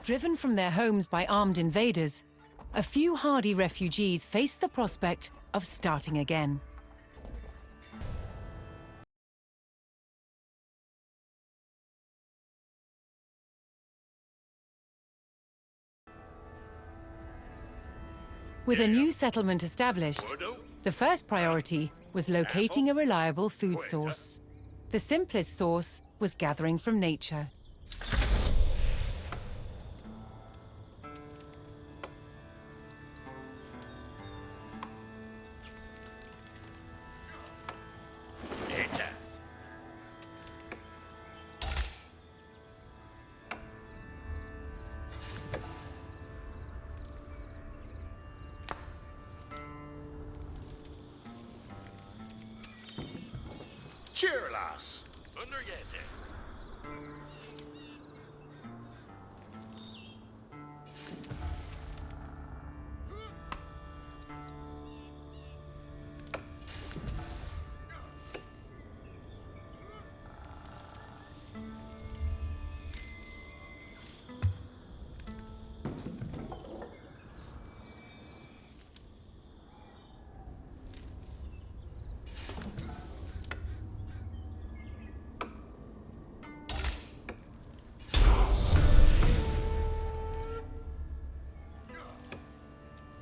Driven from their homes by armed invaders, a few hardy refugees faced the prospect of starting again. With a new settlement established, the first priority was locating a reliable food source. The simplest source was gathering from nature. Cheerlas! Underjete.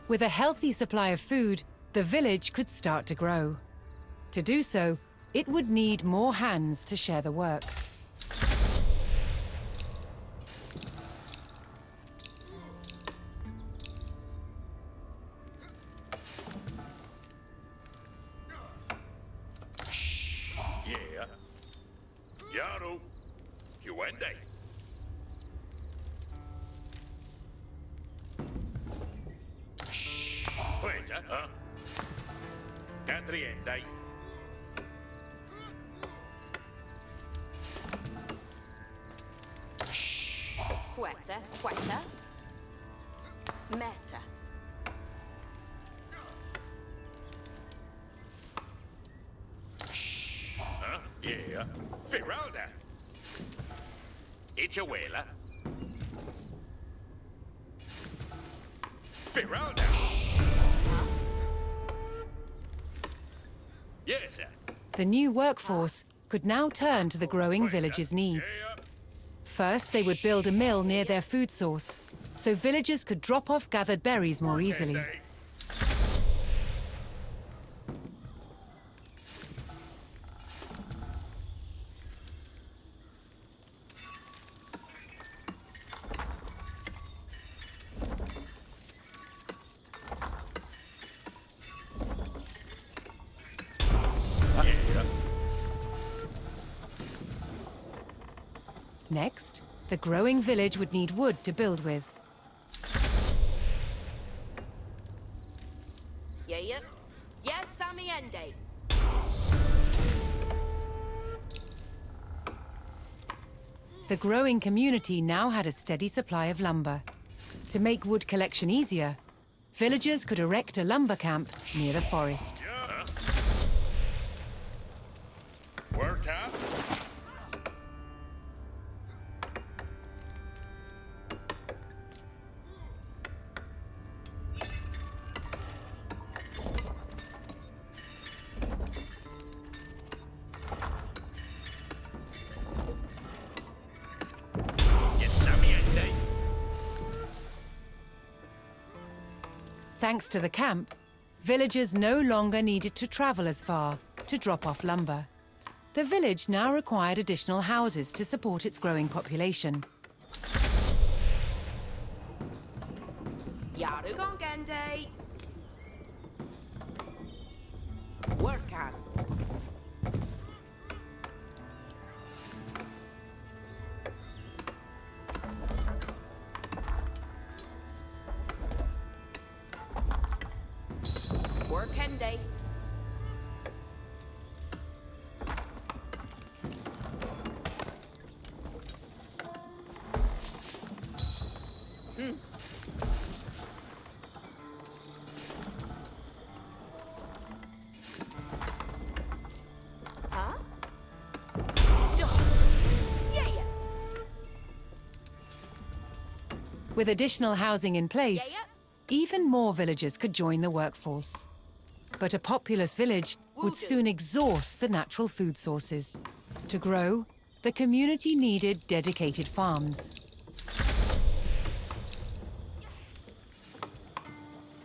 With a healthy supply of food, the village could start to grow. To do so, it would need more hands to share the work. Yeah. Yaru. Juende. Poeta, huh? Catriendai. Quetta, quetta. Meta. Huh? Yeah. Firalda. Ichahuela. Firalda. Yes, sir. The new workforce could now turn to the growing village's needs. First, they would build a mill near their food source, so villagers could drop off gathered berries more easily. Next, the growing village would need wood to build with. Yeah. Yes, Samiende. The growing community now had a steady supply of lumber. To make wood collection easier, villagers could erect a lumber camp near the forest. Work out. Thanks to the camp, villagers no longer needed to travel as far to drop off lumber. The village now required additional houses to support its growing population. Yarugongende. Work on. Workende. Huh? Duh. Yeah. With additional housing in place, Yeah, even more villagers could join the workforce. But a populous village would soon exhaust the natural food sources. To grow, the community needed dedicated farms.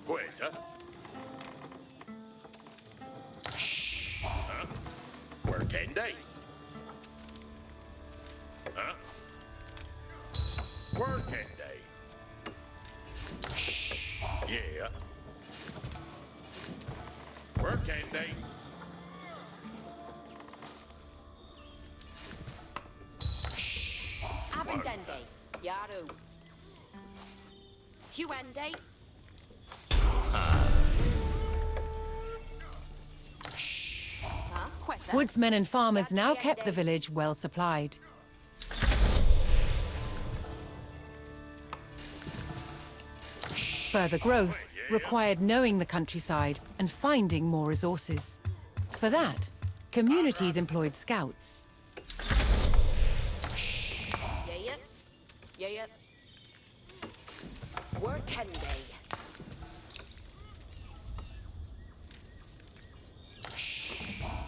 Waiter. Shh. Huh? Working day. Huh? Working day. Shh. Yeah. Working day. Abendende. Yaru. Huende. Quetta. Woodsmen and farmers now kept the village well supplied. Further growth required knowing the countryside and finding more resources. For that, communities employed scouts. Yeah. Yeah. Workende.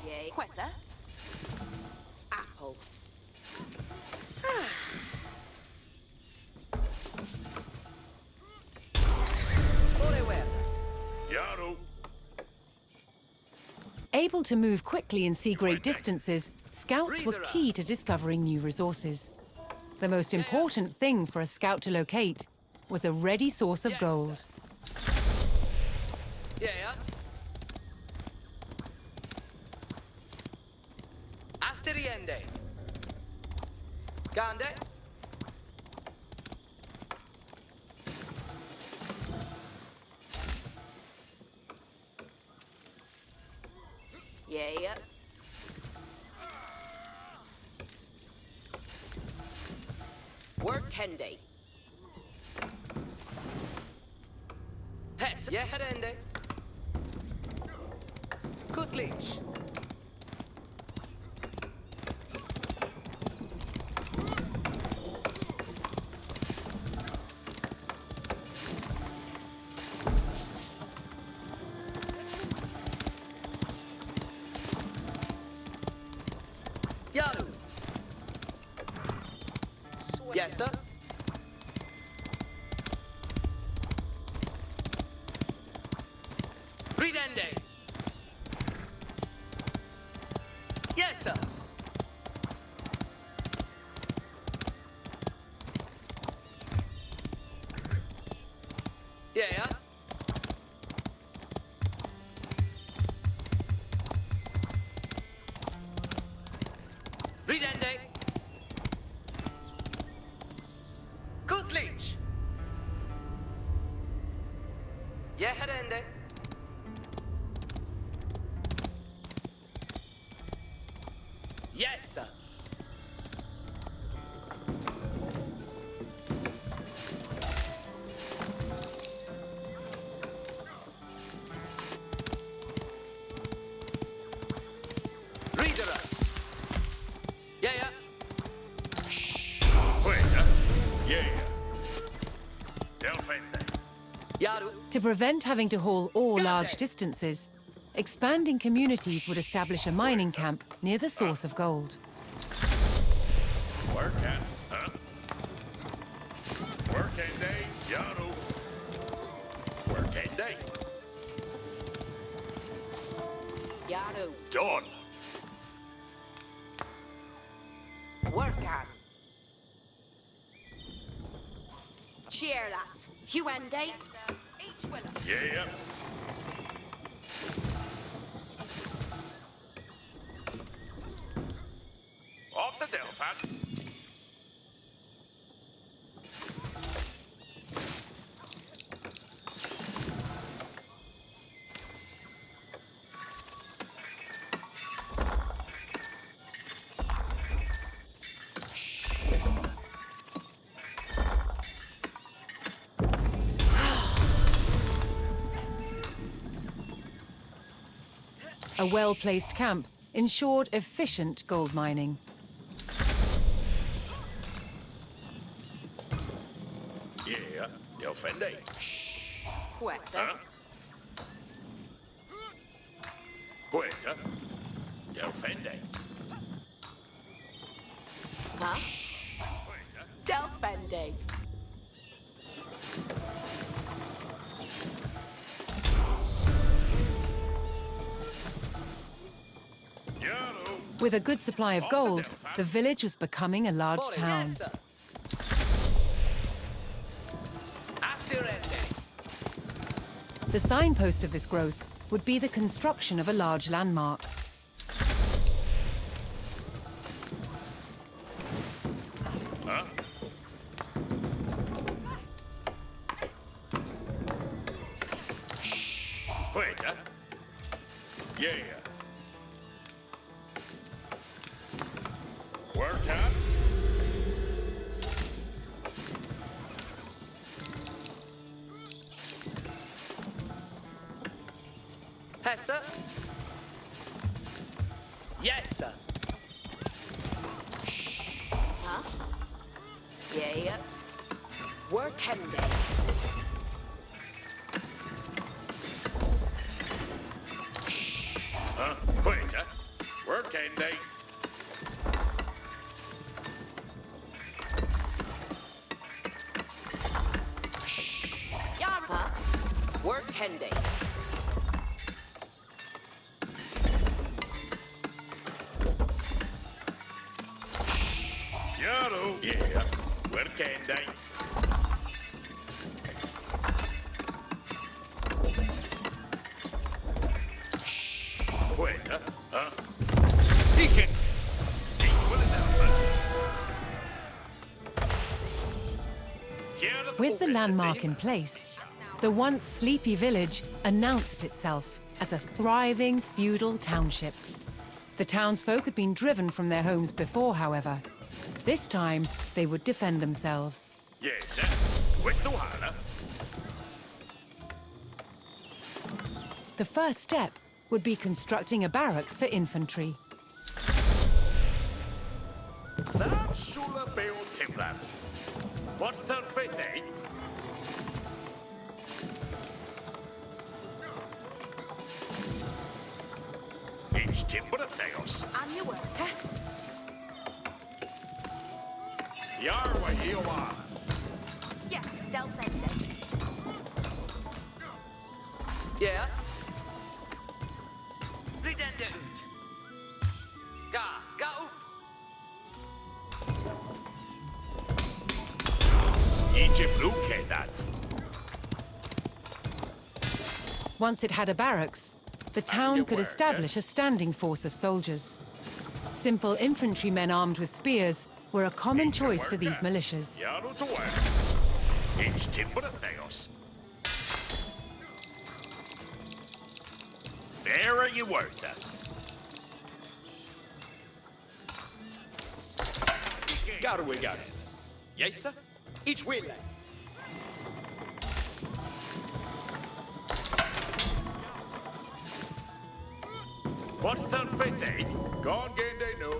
Yeah. Quetta. Apple. Yaru. Able to move quickly and see great distances, scouts were key to discovering new resources. The most important thing for a scout to locate was a ready source of gold. Yeah. Asteriende. Gande. Yeah. Workende. Hes. Yeah, herende. Kuthlich. Yaru. Yes, sir. Ridende. Yes, sir. Yeah. Ridende. Kuthlich. Yeah, herende. Yes, sir. Reader. Yeah. Waiter. Yeah. Delfende. Yaru. To prevent having to haul ore large distances, expanding communities would establish a mining camp near the source of gold. Working. Huh? Working day. Yaru. Working day. Yaru. Done. Workan. Cheerless. Huende. Yeah. Off the Delphat. A well-placed camp ensured efficient gold mining. Yeah, defende. Quetta. Huh? Quetta. Defende. Huh? Delfende. Yaru. With a good supply of gold, the village was becoming a large Fore, town. yes, sir. Astirende. The signpost of this growth would be the construction of a large landmark. Huh? Quetta. Yeah. Work out. Yes, sir. Yes, sir. Huh? Yeah. Workende. Huh? Quetta. Workende. Yara. Huh? Workende. Yaru. Yeah. Workende. Quetta. Huh? He can. With the landmark in place, the once sleepy village announced itself as a thriving feudal township. The townsfolk had been driven from their homes before, however. This time, they would defend themselves. Yes, questo hala. The first step would be constructing a barracks for infantry. That sulla beo timber. What the fete? It's timber theos. I'm your worker. Yarwa Yewa. Yes, Delfende. Yeah. Ridende ut. Ga upp. Egypt Luke that. Once it had a barracks, the town could establish a standing force of soldiers. Simple infantrymen armed with spears were a common choice for these militias. Yaru to work. It's timber theos. There you were. Got we got it. Yes, sir. Each way, lad. What the fete? Gone game day no.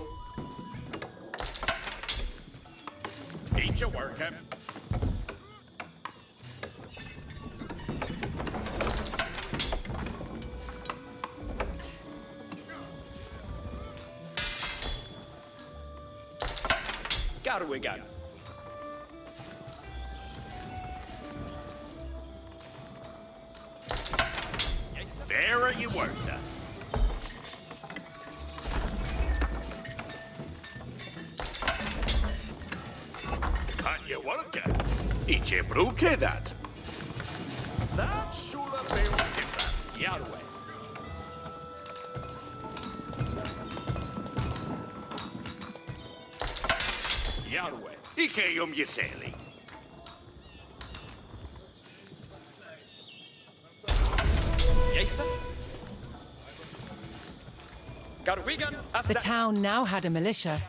Eat your work, him. Got we got it. There you were. And you work. Eat your broke that. That sulla beo timber. Yarwe. Yarwe. Ike Yiseli. Yes, sir. Got we gun. The town now had a militia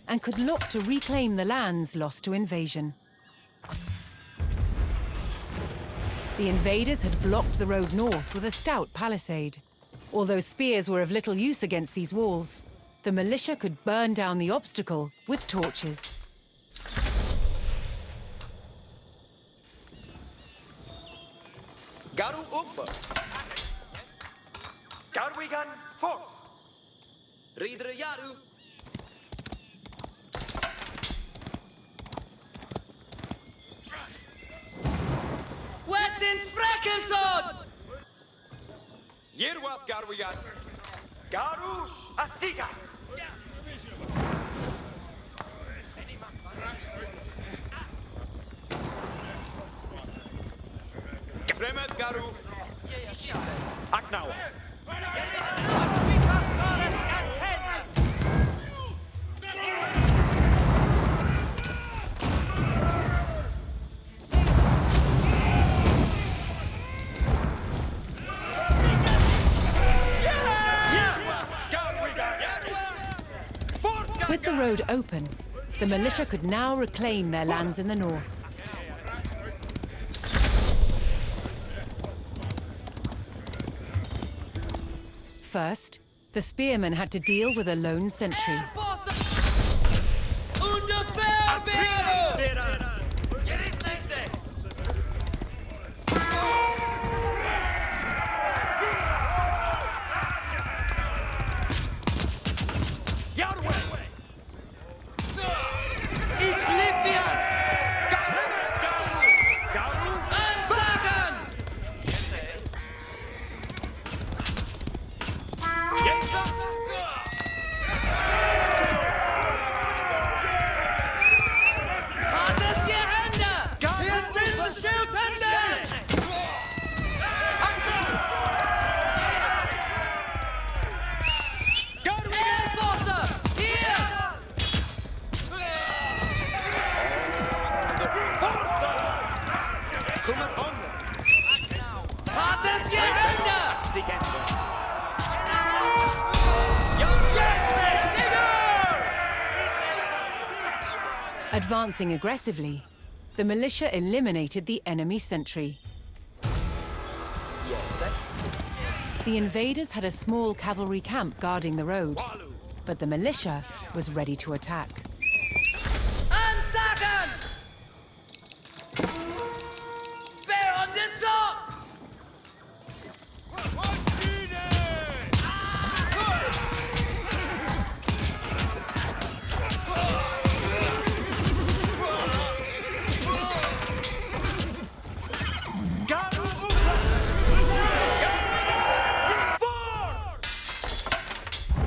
and could look to reclaim the lands lost to invasion. The invaders had blocked the road north with a stout palisade. Although spears were of little use against these walls, the militia could burn down the obstacle with torches. Garu upp. Garwigan forth. Rider Yaru. Wessin Frekelsod! Yerwath Garwigan. Garu Astigas. Fremad Garu. Aknauer. With the road open, the militia could now reclaim their lands in the north. First, the spearmen had to deal with a lone sentry. Advancing aggressively, the militia eliminated the enemy sentry. Yes, sir. The invaders had a small cavalry camp guarding the road, but the militia was ready to attack. Ansagen! Bear on the sword!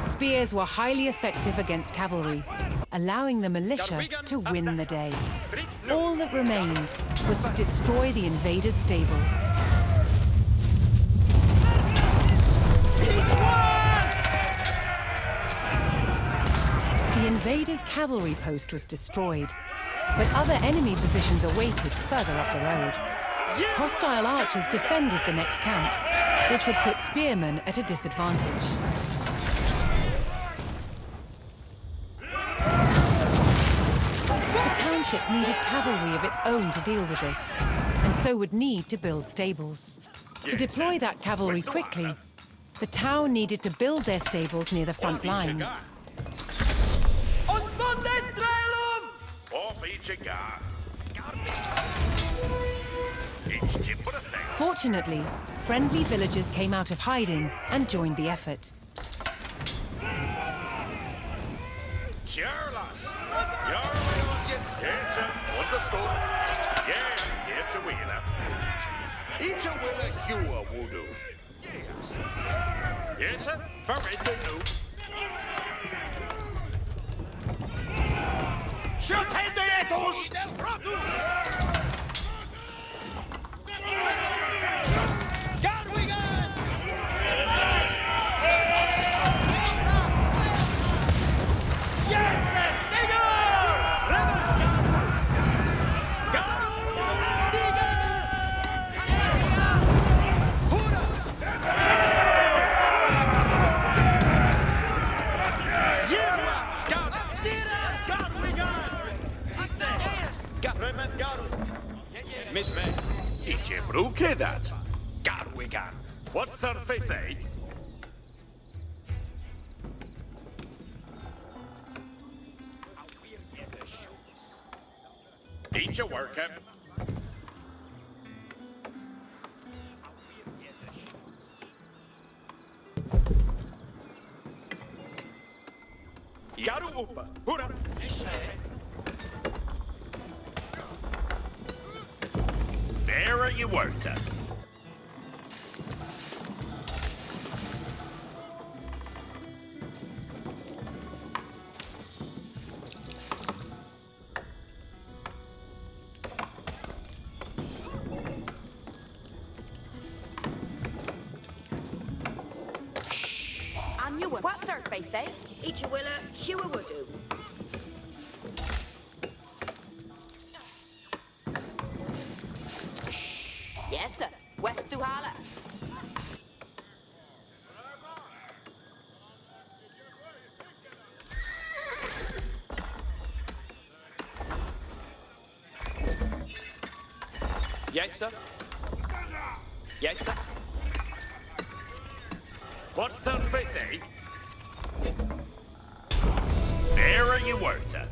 Spears were highly effective against cavalry, allowing the militia to win the day. All that remained was to destroy the invaders' stables. The invaders' cavalry post was destroyed, but other enemy positions awaited further up the road. Hostile archers defended the next camp, which would put spearmen at a disadvantage. The township needed cavalry of its own to deal with this, and so would need to build stables. To deploy that cavalry quickly, the town needed to build their stables near the front lines. Fortunately, friendly villagers came out of hiding and joined the effort. Charlas! Yes, understood. Yeah, it's a wheeler. It's a wheeler Hua Voodoo. Yes, sir. For it they do. Shoot the etos! Idzie brúke dat. Garwigan. What thirfithe? Idzie worker. Garu Upa. Hura. Vera Huerta. And you were what third faith, eh? Each a willa, Hugh a would do. Yes, sir. West Duhala. Yes, sir. Yes, sir. What third faith, eh? Vera Huerta.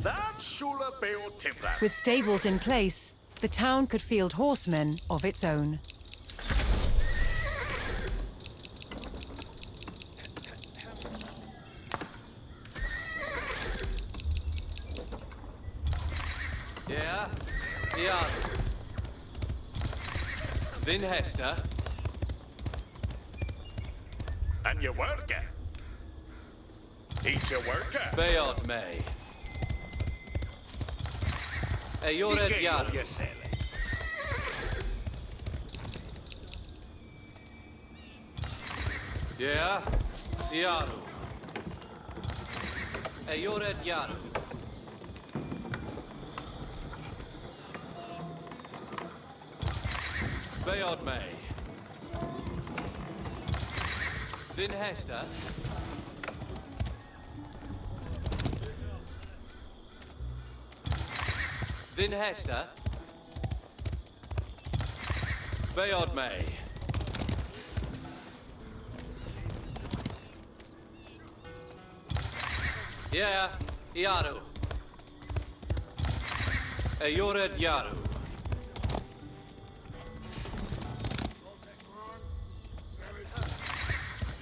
That Shula Beo Timbran. With stables in place, the town could field horsemen of its own. Yeah? Yeah. Then Hester. And your worker. Each your worker. Beod May. Eored Yaru. Yeah? Yaru. Eored Yaru. Beod May. Then Hester. Then Hester. Beod May. Yeah, Yaru. Eored Yaru.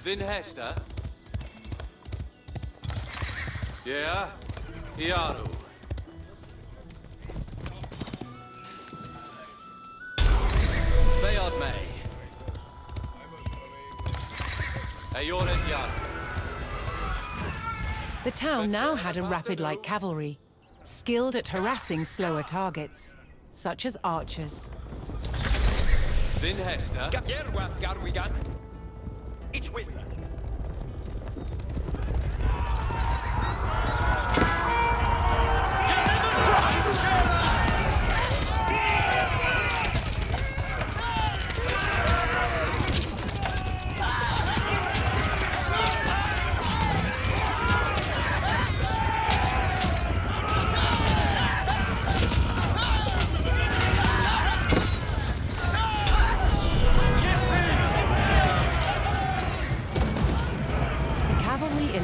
Then Hester. Yeah, Yaru. Beod May. Eored Yaru. The town now had a rapid light cavalry, skilled at harassing slower targets, such as archers. Then Hester. Yerwath Garwigan. Each winner.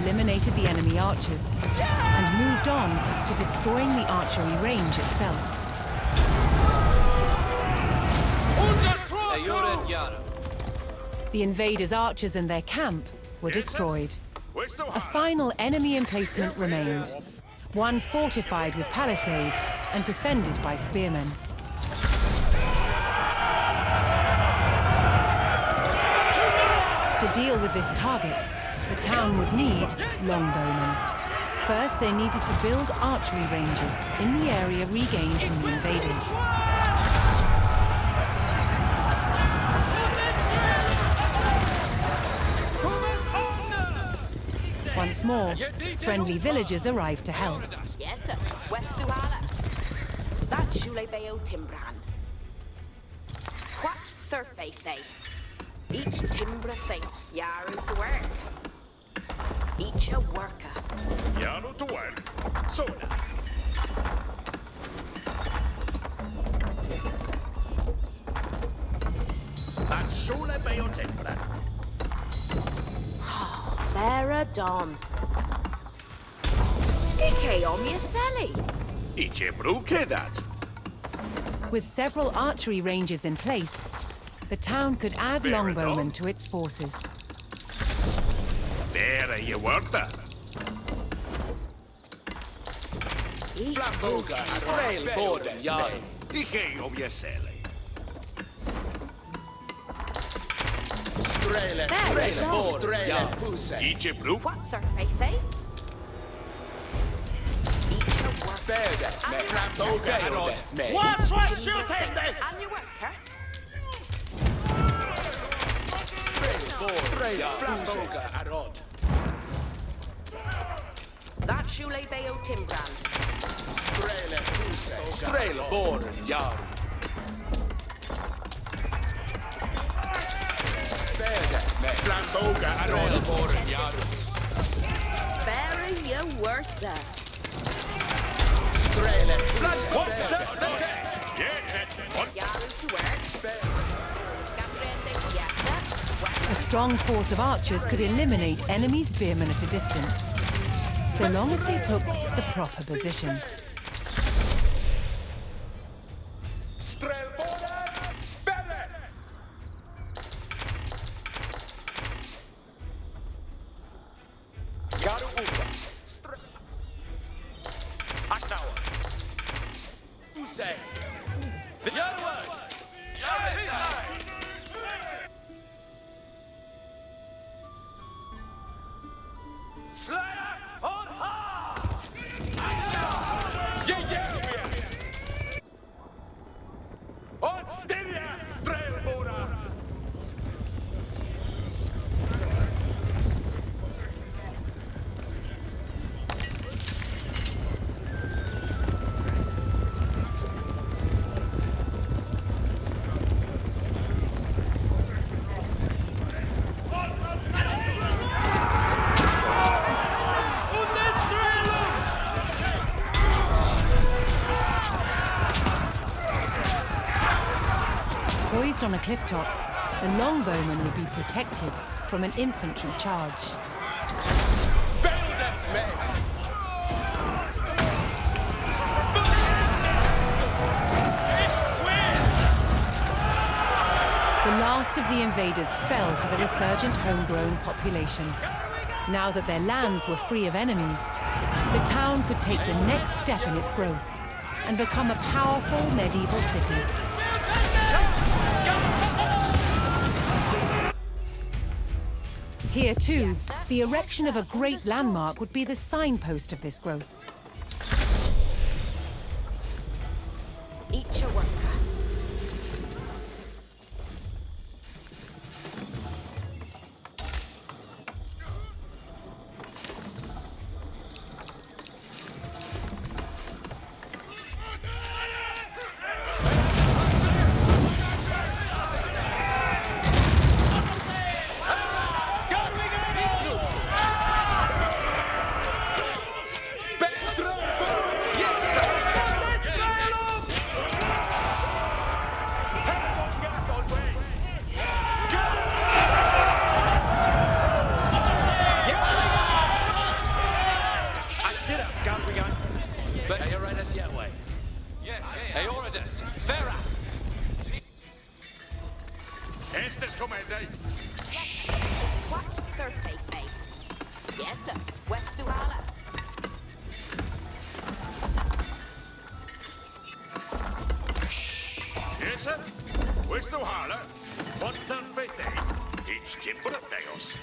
Eliminated the enemy archers and moved on to destroying the archery range itself. Eored Yaru. The invaders' archers and their camp were destroyed. Where's the A final enemy emplacement remained, one fortified with palisades and defended by spearmen. To deal with this target, the town would need longbowmen. First, they needed to build archery ranges in the area regained from the invaders. Once more, friendly villagers arrived to help. Yes, sir. West Duhala. That's Shule Beo Timbran. What third faith, eh? Each Timbra fails. Yaru to work. Each a worker. Yaru to work. Soda. That's Shule Beo Timbran. Vera Don. Ike on your celly. Each a bruke that. With several archery ranges in place, the town could add Fair longbowmen enough. to its forces. Vera Huerta. Each Flamboga, Strail, Border, Yard. Dije objesele. Strail, Strail, Fuse. Iche blue. What's her faith, eh? Each her work. Berda, med Flamboga, Rod, med. Was shooting this? And your worker. Strail, Flamboga, Rod. That Shule Bayo Timbran. Strail, Fuse. Strail, Border, Yard. Berda, med Flamboga, Rod, Border, Yard. Bury your words. Strail, Fuse. Yes, what? Yaru to work. Gaprende Piazza. A strong force of archers could eliminate enemy spearmen at a distance, so long as they took the proper position. Strail border. Better. Garu Upa. Aktawa. Fuse. Yarwood! Slayer on high. On Styria, Strail border. Poised on a cliff top, the longbowmen would be protected from an infantry charge. The last of the invaders fell to the resurgent homegrown population. Now that their lands were free of enemies, the town could take the next step in its growth and become a powerful medieval city. Here too, the erection of a great landmark would be the signpost of this growth. Each your worker. Eoridas, Verath. Estes comende. What's her faith, eh? Yes, sir. West Duhala. Yes, sir. Where's the Hala? What the fete? Each timber of Theos.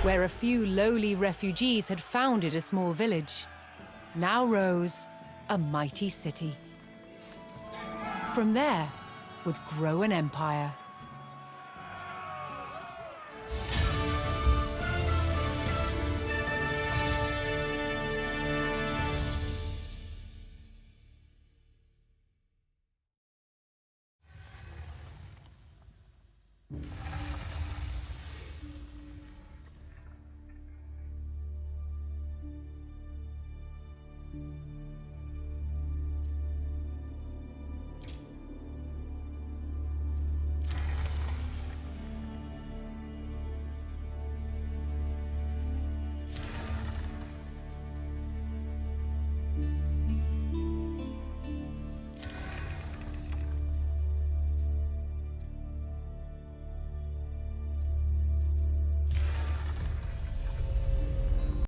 Where a few lowly refugees had founded a small village, now rose a mighty city. From there would grow an empire.